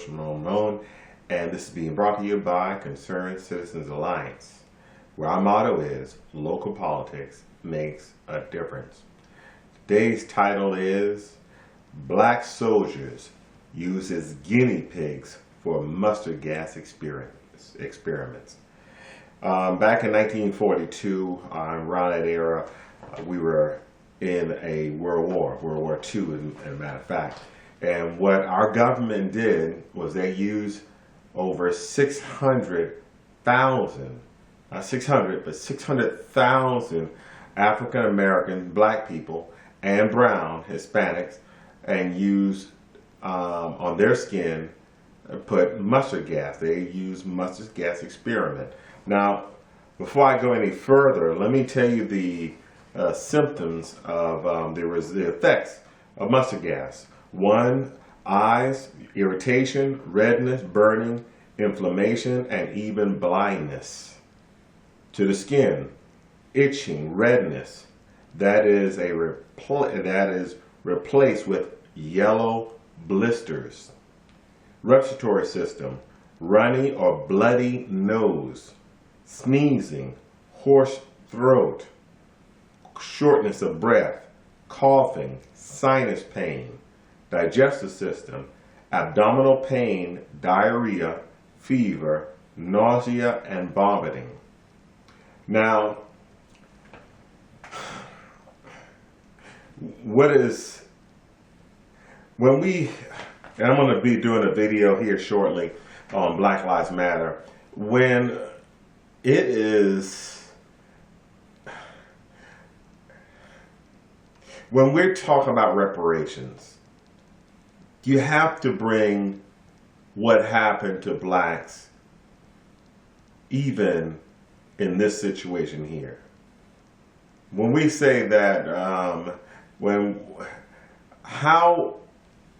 host from Ramon, and this is being brought to you by Concerned Citizens Alliance, where our motto is local politics makes a difference. Today's title is Black Soldiers Uses Guinea Pigs for Mustard Gas Experiments. Back in 1942, around that era, we were in a World War II, as a matter of fact. And what our government did was they used over 600,000 African American, black people, and brown Hispanics, and used on their skin, put mustard gas. They used mustard gas experiment. Now, before I go any further, let me tell you the symptoms of the effects of mustard gas. 1, eyes, irritation, redness, burning, inflammation, and even blindness. To the skin, itching, redness. That is replaced with yellow blisters. Respiratory system, runny or bloody nose, sneezing, hoarse throat, shortness of breath, coughing, sinus pain. Digestive system, abdominal pain, diarrhea, fever, nausea, and vomiting. Now, and I'm going to be doing a video here shortly on Black Lives Matter, when we're talking about reparations, you have to bring what happened to blacks even in this situation here. When we say that, how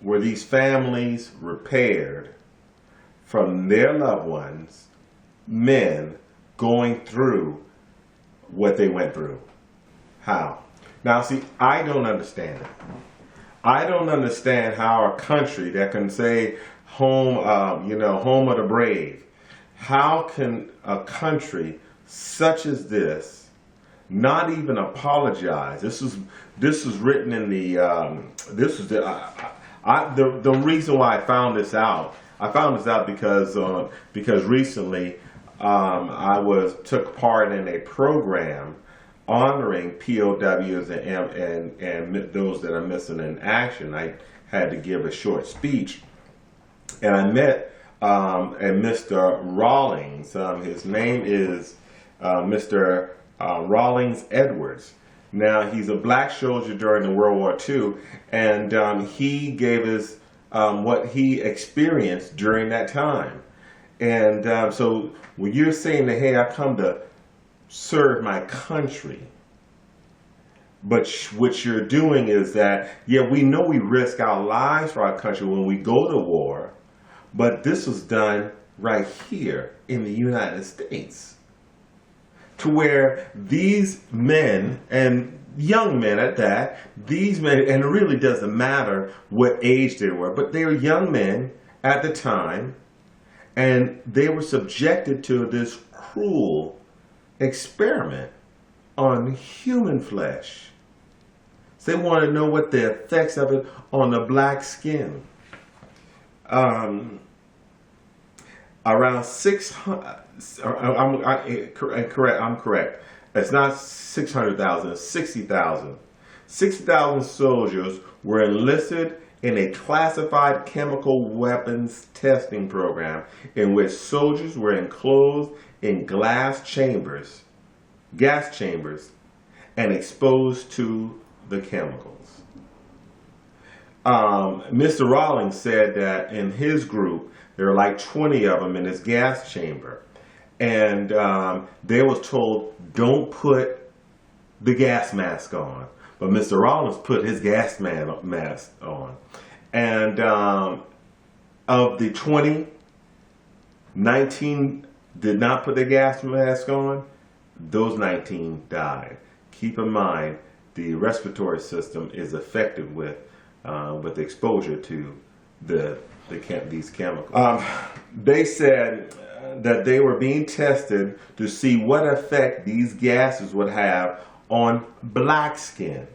were these families repaired from their loved ones, men, going through what they went through? How? Now, see, I don't understand it. I don't understand how a country that can say home of the brave, how can a country such as this not even apologize? This is written in the the reason why I found this out. I found this out because recently I took part in a program honoring POWs and those that are missing in action. I had to give a short speech, and I met Mr. Rollins. His name is Mr. Rollins Edwards. Now, he's a black soldier during the World War II, and he gave us what he experienced during that time. And so when you're saying that, hey, I come to serve my country, but what you're doing is that, yeah, we know we risk our lives for our country when we go to war, but this was done right here in the United States, to where these men, and young men at that, these men, and it really doesn't matter what age they were, but they were young men at the time, and they were subjected to this cruel experiment on human flesh. So they want to know what the effects of it on the black skin. Around 600, I'm correct. It's not 600,000, it's 60,000. 60,000 soldiers were enlisted in a classified chemical weapons testing program in which soldiers were enclosed in gas chambers, and exposed to the chemicals. Mr. Rollins said that in his group, there were like 20 of them in this gas chamber. And they was told, don't put the gas mask on. But Mr. Rollins put his gas mask on. And of the 20, 19 did not put their gas mask on. Those 19 died. Keep in mind, the respiratory system is affected with exposure to the these chemicals. They said that they were being tested to see what effect these gases would have on black skin.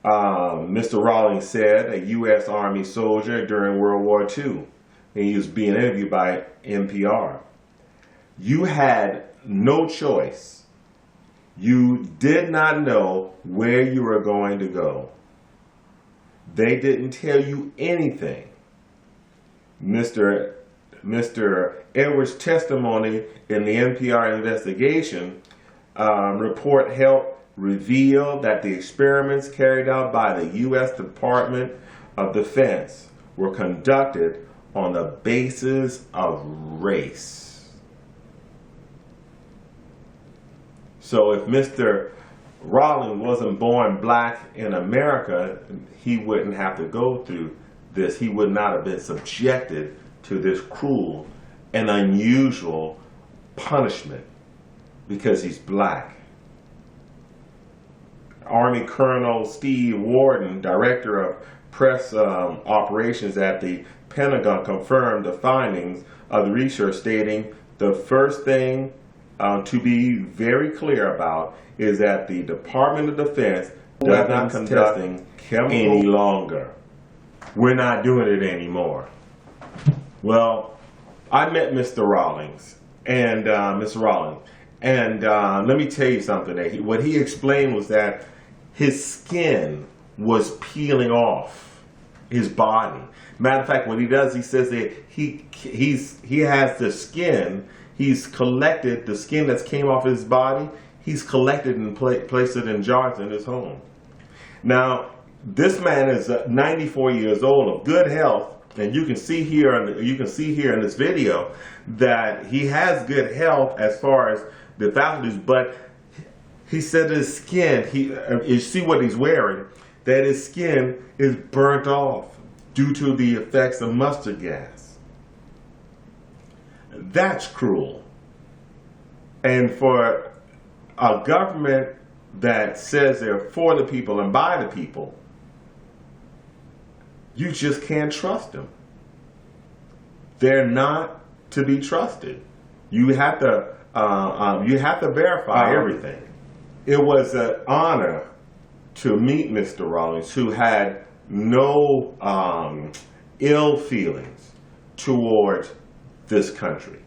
Mr. Rollins said, a U.S. Army soldier during World War II, and he was being interviewed by NPR. You had no choice. You did not know where you were going to go. They didn't tell you anything. Mr. Edwards' testimony in the NPR investigation report helped reveal that the experiments carried out by the U.S. Department of Defense were conducted on the basis of race. So if Mr. Rollins wasn't born black in America, he wouldn't have to go through this. He would not have been subjected to this cruel and unusual punishment because he's black. Army Colonel Steve Warden, director of press operations at the Pentagon, confirmed the findings of the research, stating the first thing to be very clear about is that the Department of Defense does not conduct chemical any longer. We're not doing it anymore. Well, I met Mr. Rollins, and let me tell you something. What he explained was that his skin was peeling off his body. Matter of fact, what he does, he says that he has the skin. He's collected the skin that's came off his body. He's collected and placed it in jars in his home. Now, this man is 94 years old, of good health, and you can see here in this video that he has good health as far as the faculties. But he said his skin, you see what he's wearing, that his skin is burnt off due to the effects of mustard gas. That's cruel. And for a government that says they're for the people and by the people, you just can't trust them. They're not to be trusted. You have to verify everything. It was an honor to meet Mr. Rollins, who had no ill feelings towards this country.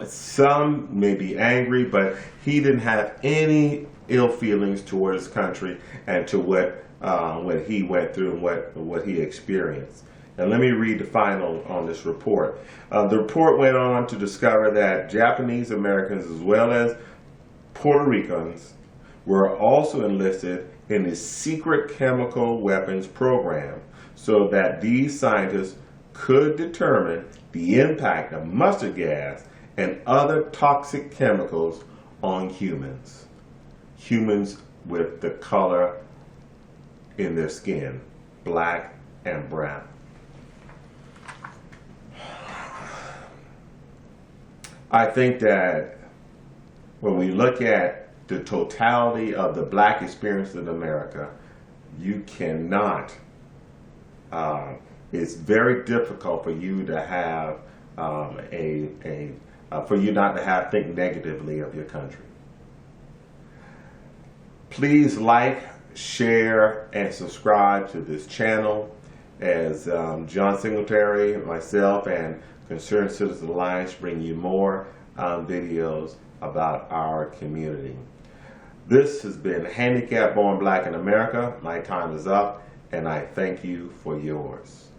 Some may be angry, but he didn't have any ill feelings towards this country and to what he went through and what he experienced. And let me read the final on this report. The report went on to discover that Japanese Americans as well as Puerto Ricans were also enlisted in the secret chemical weapons program so that these scientists could determine the impact of mustard gas and other toxic chemicals on humans. Humans with the color in their skin, black and brown. I think that when we look at the totality of the black experience in America, you cannot, it's very difficult for you to have for you not to think negatively of your country. Please like, share, and subscribe to this channel as John Singletary, myself, and Concerned Citizens Alliance bring you more videos about our community. This has been Handicapped Born Black in America. My time is up, and I thank you for yours.